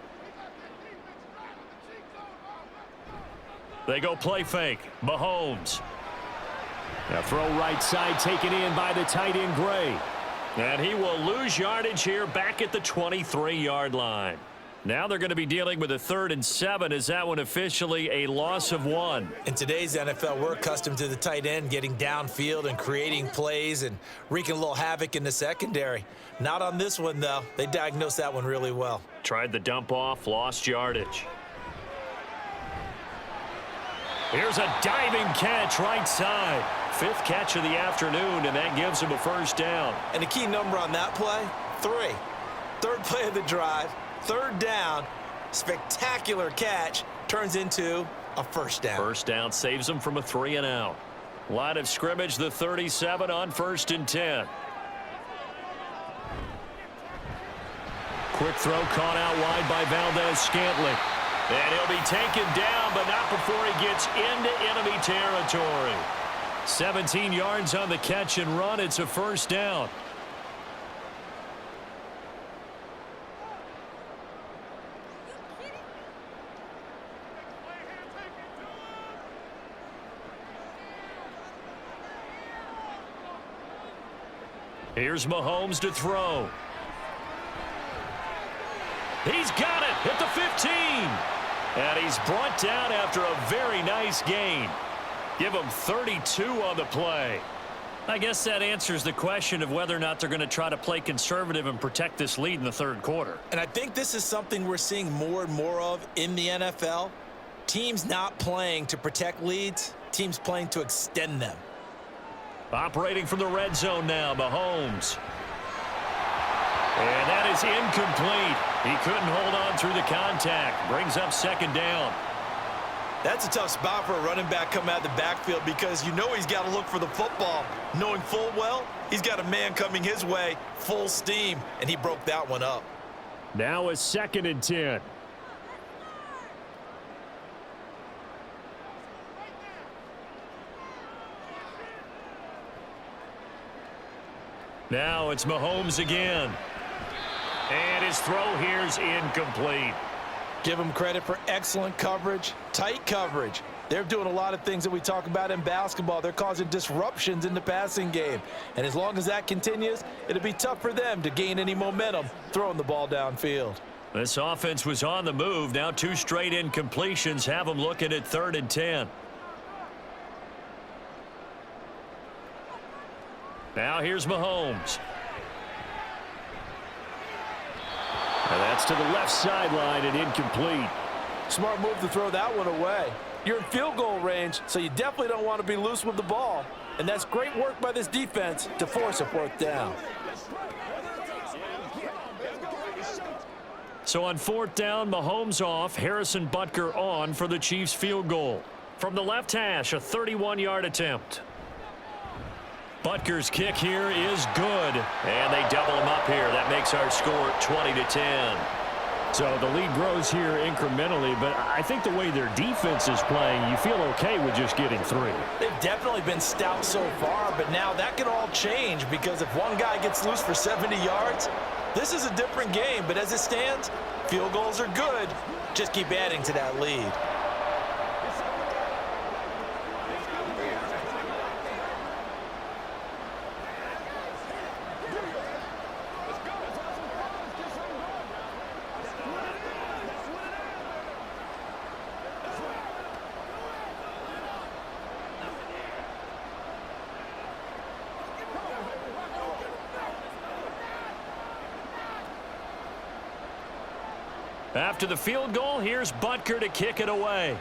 They go play fake. Mahomes. Now throw right side taken in by the tight end Gray. And he will lose yardage here back at the 23-yard line. Now they're going to be dealing with a 3rd and 7. Is that one officially a loss of 1? In today's NFL, we're accustomed to the tight end getting downfield and creating plays and wreaking a little havoc in the secondary. Not on this one, though. They diagnosed that one really well. Tried the dump off, lost yardage. Here's a diving catch right side. 5th catch of the afternoon, and that gives him a first down. And the key number on that play, 3. 3rd play of the drive, 3rd down, spectacular catch, turns into a first down. First down saves them from a 3 and out. Line of scrimmage, the 37 on 1st and 10. Quick throw caught out wide by Valdez Scantling. And he'll be taken down, but not before he gets into enemy territory. 17 yards on the catch and run. It's a first down. Here's Mahomes to throw. He's got it at the 15. And he's brought down after a very nice gain. Give him 32 on the play. I guess that answers the question of whether or not they're going to try to play conservative and protect this lead in the third quarter. And I think this is something we're seeing more and more of in the NFL. Teams not playing to protect leads, teams playing to extend them. Operating from the red zone now, Mahomes. And that is incomplete. He couldn't hold on through the contact. Brings up second down. That's a tough spot for a running back coming out of the backfield because you know he's got to look for the football. Knowing full well, he's got a man coming his way, full steam, and he broke that one up. Now a 2nd and 10. Now it's Mahomes again. And his throw here is incomplete. Give him credit for excellent coverage, tight coverage. They're doing a lot of things that we talk about in basketball. They're causing disruptions in the passing game. And as long as that continues, it'll be tough for them to gain any momentum throwing the ball downfield. This offense was on the move. Now 2 straight incompletions have them looking at 3rd and 10. Now here's Mahomes. And that's to the left sideline and incomplete. Smart move to throw that one away. You're in field goal range, so you definitely don't want to be loose with the ball. And that's great work by this defense to force a 4th down. So on 4th down, Mahomes off, Harrison Butker on for the Chiefs field goal. From the left hash, a 31-yard attempt. Butker's kick here is good. And they double him up here. That makes our score 20-10. So the lead grows here incrementally, but I think the way their defense is playing, you feel okay with just getting 3. They've definitely been stout so far, but now that can all change because if one guy gets loose for 70 yards, this is a different game. But as it stands, field goals are good. Just keep adding to that lead. After the field goal, here's Butker to kick it away.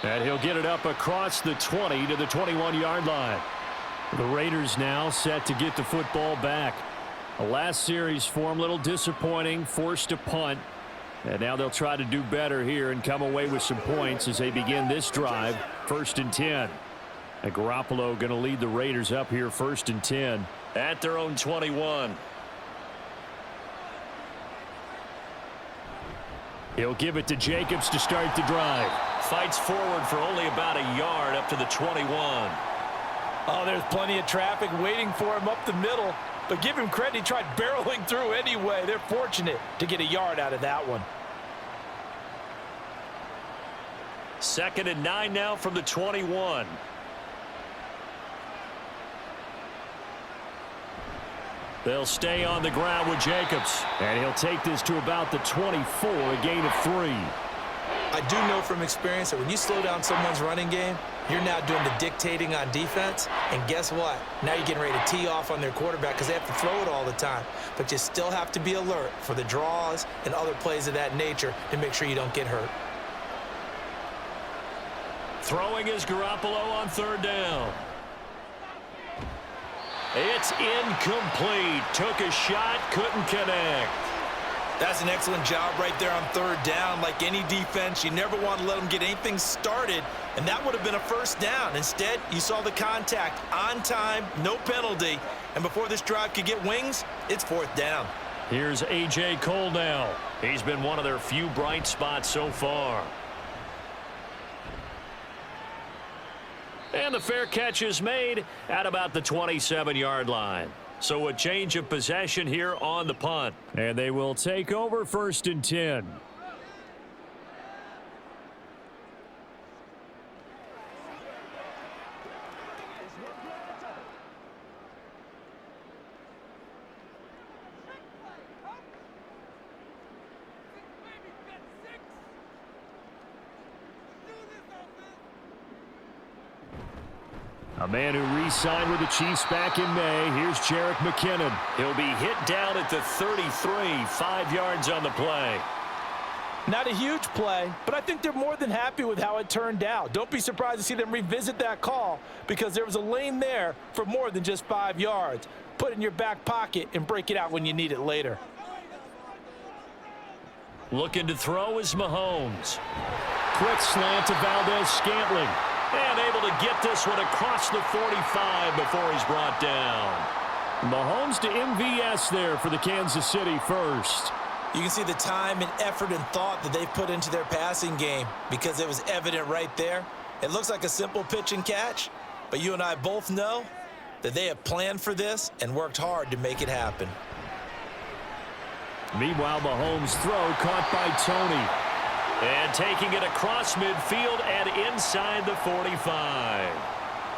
And he'll get it up across the 20 to the 21-yard line. The Raiders now set to get the football back. The last series for them, a little disappointing, forced to punt. And now they'll try to do better here and come away with some points as they begin this drive, 1st and 10. And Garoppolo going to lead the Raiders up here 1st and 10 at their own 21. He'll give it to Jacobs to start the drive. Fights forward for only about a yard up to the 21. Oh, there's plenty of traffic waiting for him up the middle. But give him credit, he tried barreling through anyway. They're fortunate to get a yard out of that one. 2nd and 9 now from the 21. They'll stay on the ground with Jacobs. And he'll take this to about the 24, a gain of 3. I do know from experience that when you slow down someone's running game, you're now doing the dictating on defense. And guess what? Now you're getting ready to tee off on their quarterback because they have to throw it all the time. But you still have to be alert for the draws and other plays of that nature to make sure you don't get hurt. Throwing is Garoppolo on 3rd down. It's incomplete. Took a shot, couldn't connect. That's an excellent job right there on 3rd down. Like any defense, you never want to let them get anything started and that would have been a first down. Instead, you saw the contact on time, no penalty, and before this drive could get wings, it's fourth down. Here's A.J. Cole now. He's been one of their few bright spots so far. And the fair catch is made at about the 27-yard line. So a change of possession here on the punt. And they will take over 1st and 10. A man who re-signed with the Chiefs back in May. Here's Jerick McKinnon. He'll be hit down at the 33, 5 yards on the play. Not a huge play, but I think they're more than happy with how it turned out. Don't be surprised to see them revisit that call because there was a lane there for more than just 5 yards. Put it in your back pocket and break it out when you need it later. Looking to throw is Mahomes. Quick slant to Valdez-Scantling. And able to get this one across the 45 before he's brought down. Mahomes to MVS there for the Kansas City first. You can see the time and effort and thought that they've put into their passing game because it was evident right there. It looks like a simple pitch and catch, but you and I both know that they have planned for this and worked hard to make it happen. Meanwhile, Mahomes' throw caught by Tony. And taking it across midfield and inside the 45.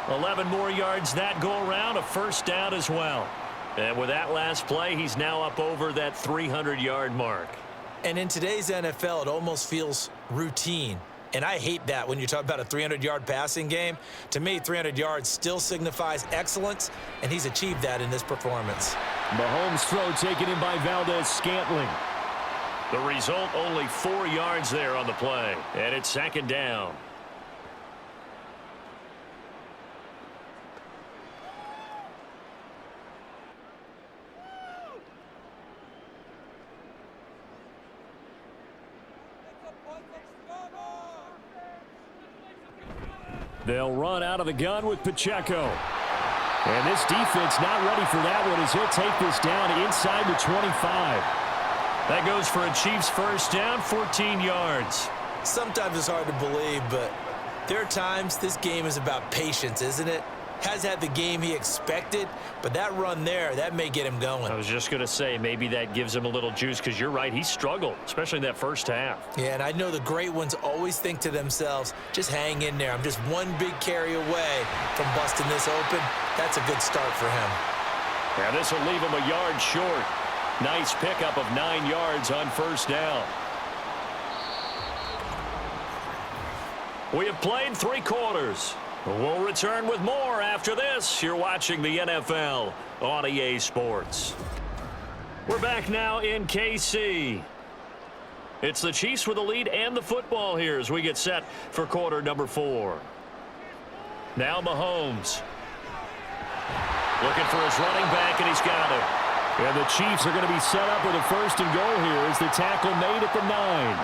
11 more yards that go around, a first down as well. And with that last play, he's now up over that 300-yard mark. And in today's NFL, it almost feels routine. And I hate that when you talk about a 300-yard passing game. To me, 300 yards still signifies excellence, and he's achieved that in this performance. Mahomes' throw taken in by Valdez-Scantling. The result, only 4 yards there on the play. And it's 2nd down. They'll run out of the gun with Pacheco. And this defense not ready for that one as he'll take this down inside the 25. That goes for a Chiefs first down, 14 yards. Sometimes it's hard to believe, but there are times this game is about patience, isn't it? Has had the game he expected, but that run there, that may get him going. I was just going to say, maybe that gives him a little juice because you're right, he struggled, especially in that first half. Yeah, and I know the great ones always think to themselves, just hang in there. I'm just one big carry away from busting this open. That's a good start for him. Yeah, this will leave him a yard short. Nice pickup of 9 yards on first down. We have played 3 quarters. We'll return with more after this. You're watching the NFL on EA Sports. We're back now in KC. It's the Chiefs with the lead and the football here as we get set for quarter number 4. Now Mahomes. Looking for his running back, and he's got it. And the Chiefs are going to be set up with a 1st and goal here as the tackle made at the 9.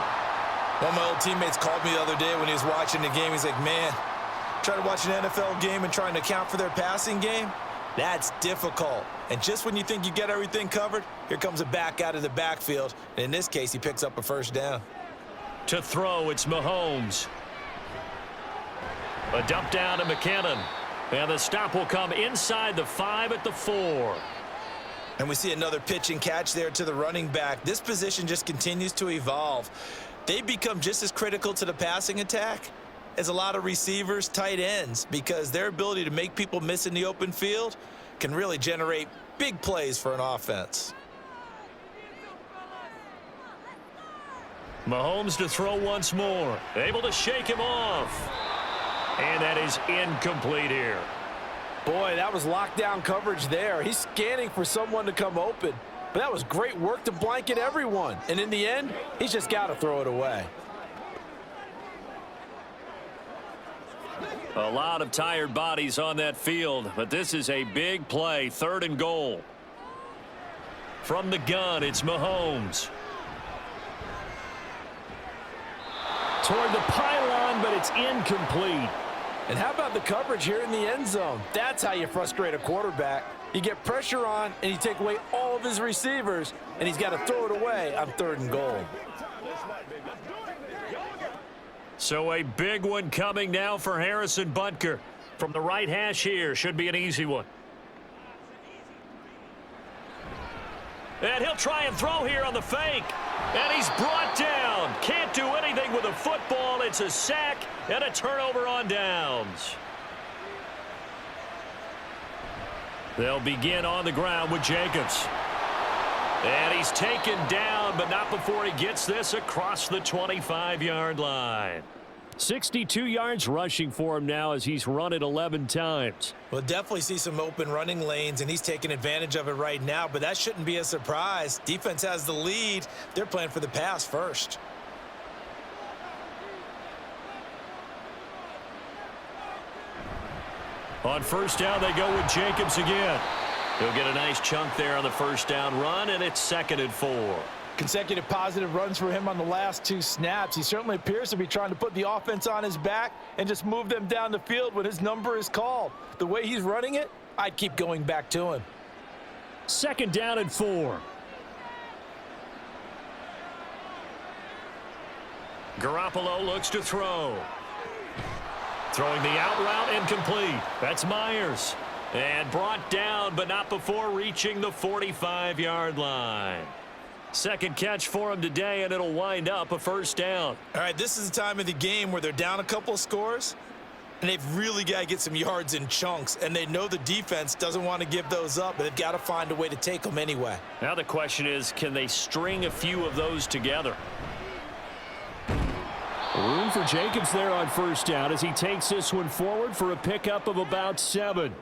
One of my old teammates called me the other day when he was watching the game. He's like, man, trying to watch an NFL game and trying to account for their passing game, that's difficult. And just when you think you get everything covered, here comes a back out of the backfield. And in this case, he picks up a first down. To throw, it's Mahomes. A dump down to McKinnon. And the stop will come inside the 5 at the 4. And we see another pitch and catch there to the running back. This position just continues to evolve. They become just as critical to the passing attack as a lot of receivers, tight ends, because their ability to make people miss in the open field can really generate big plays for an offense. Mahomes to throw once more. Able to shake him off. And that is incomplete here. Boy, that was lockdown coverage there. He's scanning for someone to come open. But that was great work to blanket everyone. And in the end, he's just got to throw it away. A lot of tired bodies on that field, but this is a big play, 3rd and goal. From the gun, it's Mahomes. Toward the pylon, but it's incomplete. And how about the coverage here in the end zone? That's how you frustrate a quarterback. You get pressure on, and you take away all of his receivers, and he's got to throw it away on 3rd and goal. So a big one coming now for Harrison Butker. From the right hash here, should be an easy one. And he'll try and throw here on the fake. And he's brought down. Can't do anything with a football. It's a sack and a turnover on downs. They'll begin on the ground with Jacobs. And he's taken down, but not before he gets this across the 25-yard line. 62 yards rushing for him now as he's run it 11 times. We'll definitely see some open running lanes, and he's taking advantage of it right now, but that shouldn't be a surprise. Defense has the lead. They're playing for the pass first. On first down, they go with Jacobs again. He'll get a nice chunk there on the first down run, and it's 2nd and 4. Consecutive positive runs for him on the last 2 snaps. He certainly appears to be trying to put the offense on his back and just move them down the field when his number is called. The way he's running it, I'd keep going back to him. 2nd down and 4. Garoppolo looks to throw. Throwing the out route, incomplete. That's Myers. And brought down, but not before reaching the 45-yard line. Second catch for him today, and it'll wind up a first down. All right, this is the time of the game where they're down a couple of scores, and they've really got to get some yards in chunks, and they know the defense doesn't want to give those up, but they've got to find a way to take them anyway. Now the question is, can they string a few of those together? Room for Jacobs there on first down as he takes this one forward for a pickup of about 7.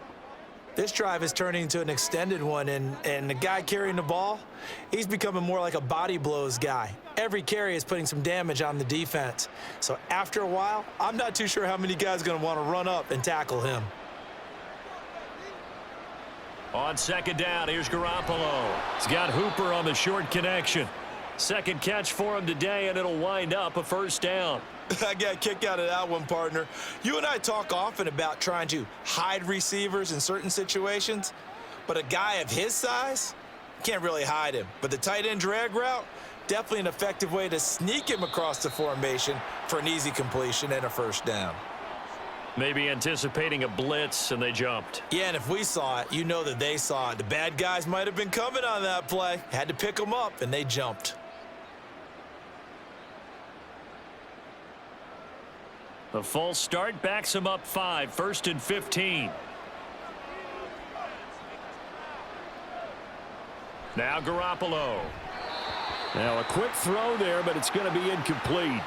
This drive is turning into an extended one, and the guy carrying the ball, he's becoming more like a body blows guy. Every carry is putting some damage on the defense. So after a while, I'm not too sure how many guys are going to want to run up and tackle him. On second down, here's Garoppolo. He's got Hooper on the short connection. Second catch for him today, and it'll wind up a first down. I got a kick out of that one, partner. You and I talk often about trying to hide receivers in certain situations, but a guy of his size can't really hide him. But the tight end drag route, definitely an effective way to sneak him across the formation for an easy completion and a first down. Maybe anticipating a blitz, and they jumped. Yeah, and if we saw it, you know that they saw it. The bad guys might have been coming on that play. Had to pick them up, and they jumped. The false start backs him up 5, 1st and 15. Now Garoppolo. Now a quick throw there, but it's going to be incomplete.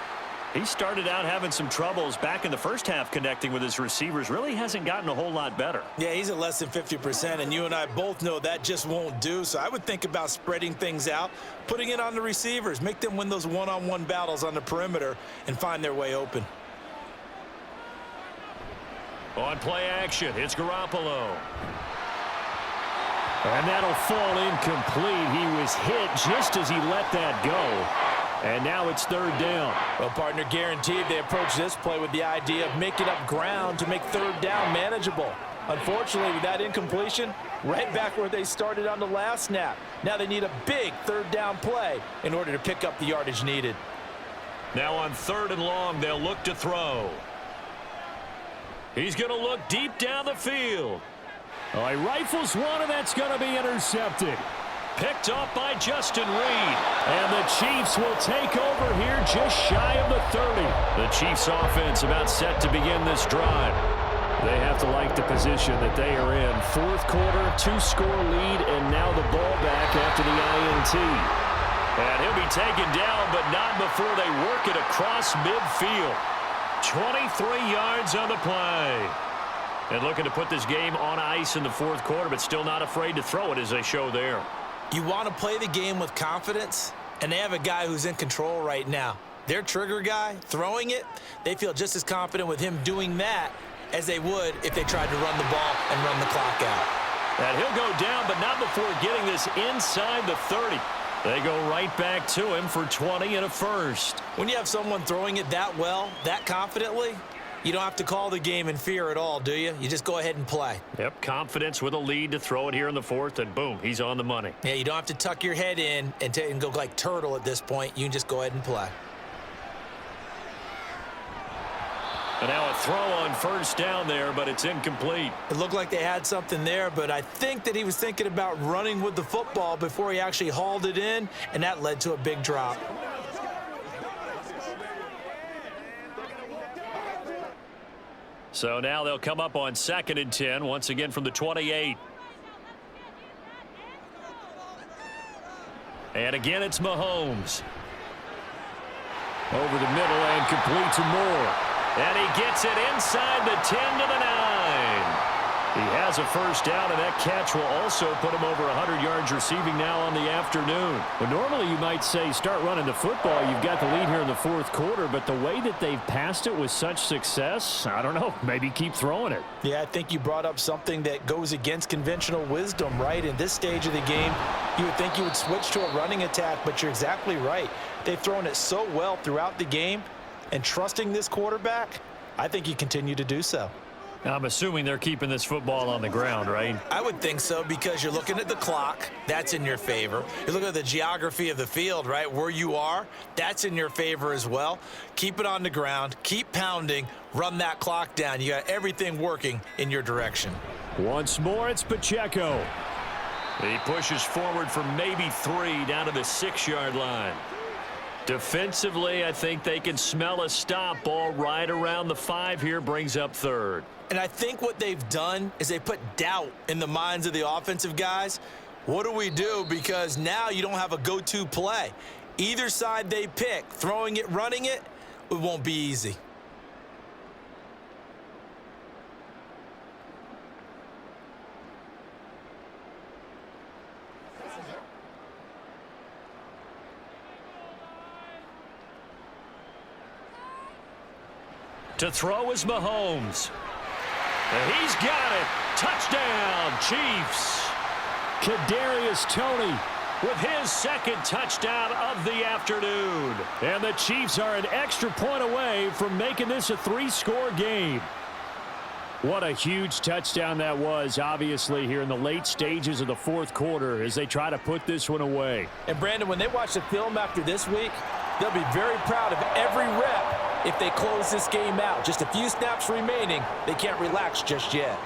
He started out having some troubles back in the first half connecting with his receivers. Really hasn't gotten a whole lot better. Yeah, he's at less than 50%, and you and I both know that just won't do. So I would think about spreading things out, putting it on the receivers, make them win those one-on-one battles on the perimeter and find their way open. On play action, it's Garoppolo. And that'll fall incomplete. He was hit just as he let that go. And now it's 3rd down. Well, partner, guaranteed they approach this play with the idea of making up ground to make 3rd down manageable. Unfortunately, with that incompletion, right back where they started on the last snap. Now they need a big 3rd down play in order to pick up the yardage needed. Now on 3rd and long, they'll look to throw. He's going to look deep down the field. Oh, he rifles one, and that's going to be intercepted. Picked off by Justin Reed. And the Chiefs will take over here just shy of the 30. The Chiefs offense about set to begin this drive. They have to like the position that they are in. 4th quarter, 2-score lead, and now the ball back after the INT. And he'll be taken down, but not before they work it across midfield. 23 yards on the play. And looking to put this game on ice in the 4th quarter, but still not afraid to throw it as they show there. You want to play the game with confidence, and they have a guy who's in control right now. Their trigger guy, throwing it, they feel just as confident with him doing that as they would if they tried to run the ball and run the clock out. And he'll go down, but not before getting this inside the 30. They go right back to him for 20 and a first. When you have someone throwing it that well, that confidently, you don't have to call the game in fear at all, do you? You just go ahead and play. Yep, confidence with a lead to throw it here in the fourth, and boom, he's on the money. Yeah, you don't have to tuck your head in and go like turtle at this point. You can just go ahead and play. And now a throw on first down there, but it's incomplete. It looked like they had something there, but I think that he was thinking about running with the football before he actually hauled it in, and that led to a big drop. So now they'll come up on 2nd and 10, once again from the 28. And again, it's Mahomes. Over the middle and complete to Moore. And he gets it inside the 10 to the 9. He has a first down, and that catch will also put him over 100 yards receiving now on the afternoon. Well, normally you might say start running the football. You've got the lead here in the fourth quarter, but the way that they've passed it with such success, I don't know, maybe keep throwing it. Yeah, I think you brought up something that goes against conventional wisdom, right? In this stage of the game, you would think you would switch to a running attack, but you're exactly right. They've thrown it so well throughout the game, and trusting this quarterback, I think you continue to do so. I'm assuming they're keeping this football on the ground, right? I would think so, because you're looking at the clock. That's in your favor. You're looking at the geography of the field, right? Where you are, that's in your favor as well. Keep it on the ground. Keep pounding. Run that clock down. You got everything working in your direction. Once more, it's Pacheco. He pushes forward for maybe 3 down to the 6-yard line. Defensively, I think they can smell a stop. Ball right around the 5 here, brings up 3rd. And I think what they've done is they put doubt in the minds of the offensive guys. What do we do? Because now you don't have a go-to play. Either side they pick, throwing it, running it, it won't be easy. To throw is Mahomes. And he's got it. Touchdown, Chiefs. Kadarius Toney with his 2nd touchdown of the afternoon. And the Chiefs are an extra point away from making this a 3-score game. What a huge touchdown that was, obviously, here in the late stages of the fourth quarter as they try to put this one away. And, Brandon, when they watch the film after this week, they'll be very proud of every rep if they close this game out. Just a few snaps remaining. They can't relax just yet.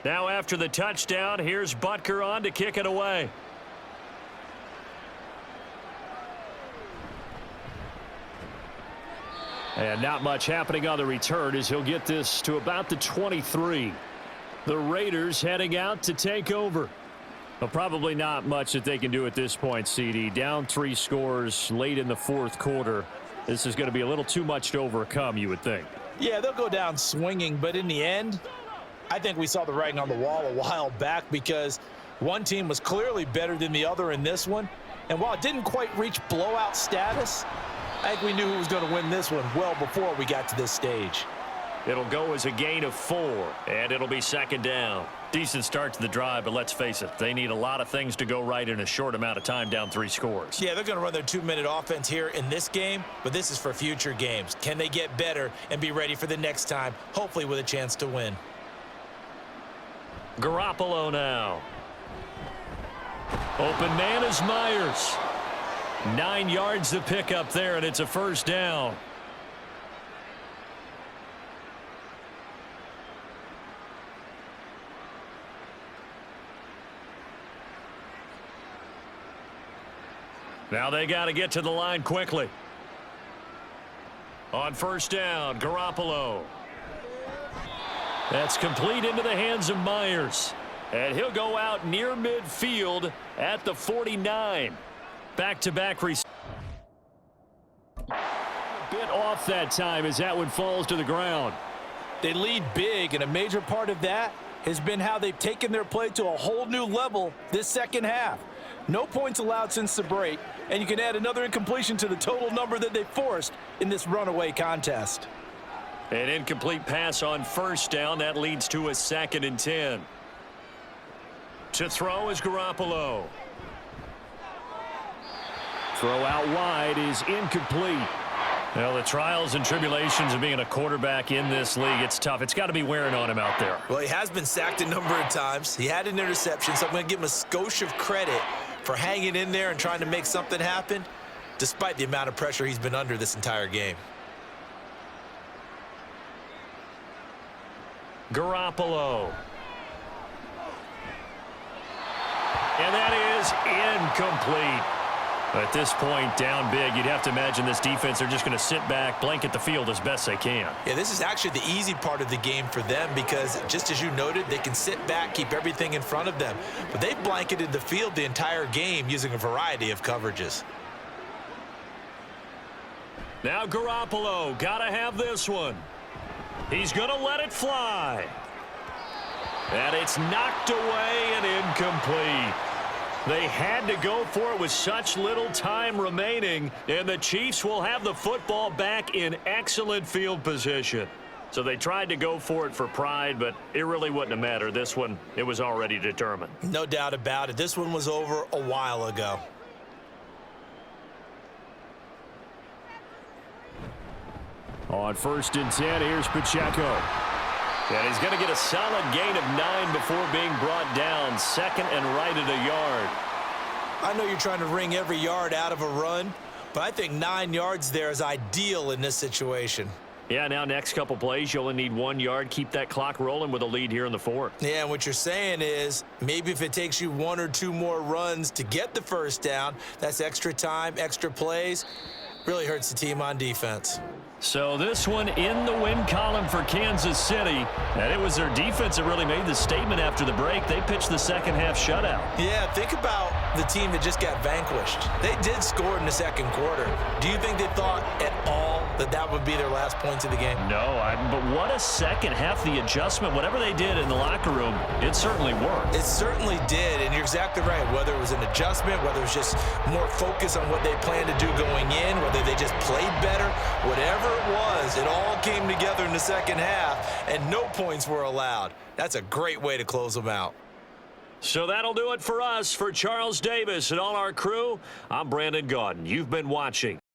Now after the touchdown, here's Butker on to kick it away. And not much happening on the return as he'll get this to about the 23. The Raiders heading out to take over. Well, probably not much that they can do at this point, CD. Down 3 scores late in the fourth quarter. This is going to be a little too much to overcome, you would think. Yeah, they'll go down swinging, but in the end, I think we saw the writing on the wall a while back, because one team was clearly better than the other in this one. And while it didn't quite reach blowout status, I think we knew who was going to win this one well before we got to this stage. It'll go as a gain of 4, and it'll be 2nd down. Decent start to the drive, but let's face it, they need a lot of things to go right in a short amount of time, down 3 scores. Yeah, they're going to run their 2-minute offense here in this game, but this is for future games. Can they get better and be ready for the next time, hopefully with a chance to win? Garoppolo now. Open man is Myers. 9 yards to pick up there, and it's a first down. Now they got to get to the line quickly. On first down, Garoppolo. That's complete into the hands of Myers. And he'll go out near midfield at the 49. Back-to-back bit off that time as that one falls to the ground. They lead big, and a major part of that has been how they've taken their play to a whole new level this second half. No points allowed since the break, and you can add another incompletion to the total number that they forced in this runaway contest. An incomplete pass on first down. That leads to a 2nd and 10. To throw is Garoppolo. Throw out wide is incomplete. Well, the trials and tribulations of being a quarterback in this league, it's tough. It's got to be wearing on him out there. Well, he has been sacked a number of times. He had an interception, so I'm going to give him a skosh of credit for hanging in there and trying to make something happen, despite the amount of pressure he's been under this entire game. Garoppolo. And that is incomplete. At this point, down big, you'd have to imagine this defense are just going to sit back, blanket the field as best they can. Yeah, this is actually the easy part of the game for them because, just as you noted, they can sit back, keep everything in front of them. But they've blanketed the field the entire game using a variety of coverages. Now Garoppolo, got to have this one. He's going to let it fly. And it's knocked away and incomplete. They had to go for it with such little time remaining, and the Chiefs will have the football back in excellent field position. So they tried to go for it for pride, but it really wouldn't have mattered. This one, it was already determined. No doubt about it. This one was over a while ago. On 1st and 10, here's Pacheco. And he's going to get a solid gain of 9 before being brought down. 2nd and right at a yard. I know you're trying to wring every yard out of a run, but I think 9 yards there is ideal in this situation. Yeah, now next couple plays, you only need 1 yard. Keep that clock rolling with a lead here in the 4th. Yeah, and what you're saying is maybe if it takes you 1 or 2 more runs to get the first down, that's extra time, extra plays. Really hurts the team on defense. So this one in the win column for Kansas City. And it was their defense that really made the statement after the break. They pitched the second half shutout. Yeah, think about the team that just got vanquished. They did score in the second quarter. Do you think they thought at all that that would be their last points of the game? No, but what a second half. The adjustment, whatever they did in the locker room, it certainly worked. It certainly did, and you're exactly right. Whether it was an adjustment, whether it was just more focus on what they planned to do going in, whether they just played better, whatever it was, it all came together in the second half, and no points were allowed. That's a great way to close them out. So that'll do it for us. For Charles Davis and all our crew, I'm Brandon Gaudin. You've been watching